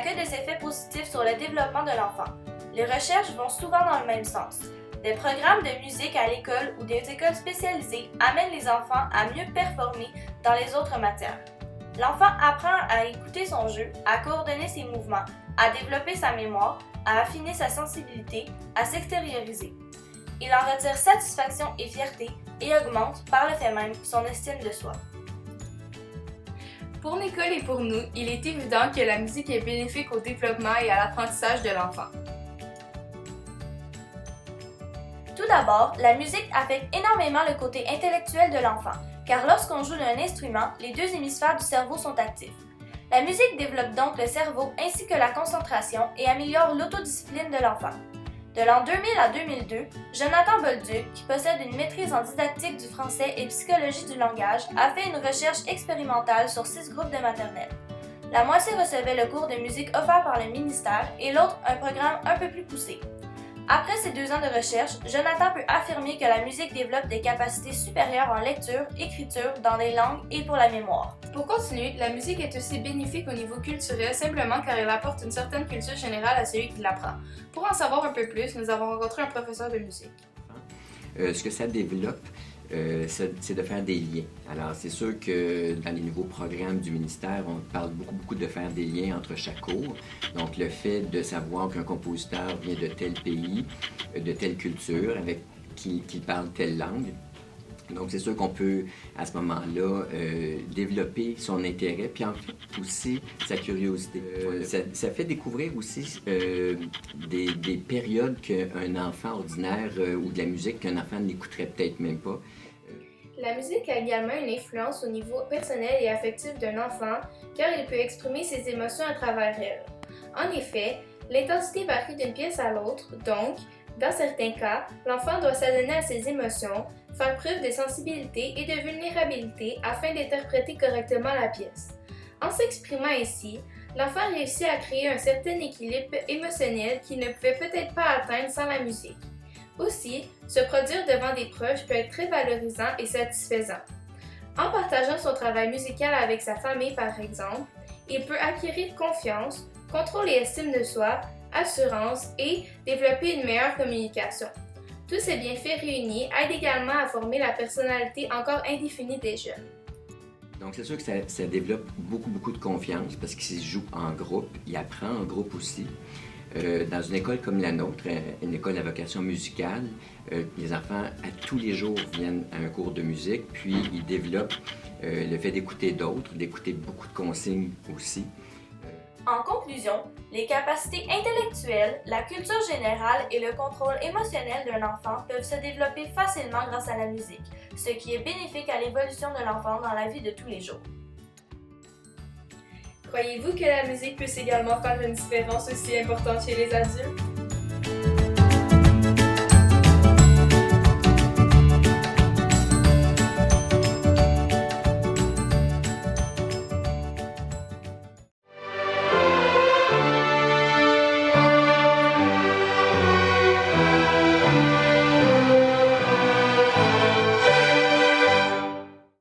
n'a que des effets positifs sur le développement de l'enfant. Les recherches vont souvent dans le même sens. Des programmes de musique à l'école ou des écoles spécialisées amènent les enfants à mieux performer dans les autres matières. L'enfant apprend à écouter son jeu, à coordonner ses mouvements, à développer sa mémoire, à affiner sa sensibilité, à s'extérioriser. Il en retire satisfaction et fierté et augmente, par le fait même, son estime de soi. Pour Nicole et pour nous, il est évident que la musique est bénéfique au développement et à l'apprentissage de l'enfant. Tout d'abord, la musique affecte énormément le côté intellectuel de l'enfant, car lorsqu'on joue d'un instrument, les deux hémisphères du cerveau sont actifs. La musique développe donc le cerveau ainsi que la concentration et améliore l'autodiscipline de l'enfant. De l'an 2000 à 2002, Jonathan Bolduc, qui possède une maîtrise en didactique du français et psychologie du langage, a fait une recherche expérimentale sur 6 groupes de maternelle. La moitié recevait le cours de musique offert par le ministère et l'autre un programme un peu plus poussé. Après ces 2 ans de recherche, Jonathan peut affirmer que la musique développe des capacités supérieures en lecture, écriture, dans les langues et pour la mémoire. Pour continuer, la musique est aussi bénéfique au niveau culturel simplement car elle apporte une certaine culture générale à celui qui l'apprend. Pour en savoir un peu plus, nous avons rencontré un professeur de musique. Ce que ça développe, c'est de faire des liens. Alors, c'est sûr que dans les nouveaux programmes du ministère, on parle beaucoup de faire des liens entre chaque cours. Donc, le fait de savoir qu'un compositeur vient de tel pays, de telle culture, avec qui parle telle langue. Donc, c'est sûr qu'on peut, à ce moment-là, développer son intérêt, puis en fait, aussi sa curiosité. Ça fait découvrir aussi des périodes qu'un enfant ordinaire ou de la musique qu'un enfant n'écouterait peut-être même pas. La musique a également une influence au niveau personnel et affectif d'un enfant, car il peut exprimer ses émotions à travers elle. En effet, l'intensité varie d'une pièce à l'autre, donc, dans certains cas, l'enfant doit s'adonner à ses émotions, faire preuve de sensibilité et de vulnérabilité afin d'interpréter correctement la pièce. En s'exprimant ainsi, l'enfant réussit à créer un certain équilibre émotionnel qu'il ne pouvait peut-être pas atteindre sans la musique. Aussi, se produire devant des proches peut être très valorisant et satisfaisant. En partageant son travail musical avec sa famille par exemple, il peut acquérir confiance, contrôle et estime de soi, assurance et développer une meilleure communication. Tous ces bienfaits réunis aident également à former la personnalité encore indéfinie des jeunes. Donc, c'est sûr que ça développe beaucoup de confiance parce qu'il se joue en groupe, il apprend en groupe aussi. Dans une école comme la nôtre, une école à vocation musicale, les enfants à tous les jours viennent à un cours de musique, puis ils développent le fait d'écouter d'autres, d'écouter beaucoup de consignes aussi. En conclusion, les capacités intellectuelles, la culture générale et le contrôle émotionnel d'un enfant peuvent se développer facilement grâce à la musique, ce qui est bénéfique à l'évolution de l'enfant dans la vie de tous les jours. Croyez-vous que la musique puisse également faire une différence aussi importante chez les adultes?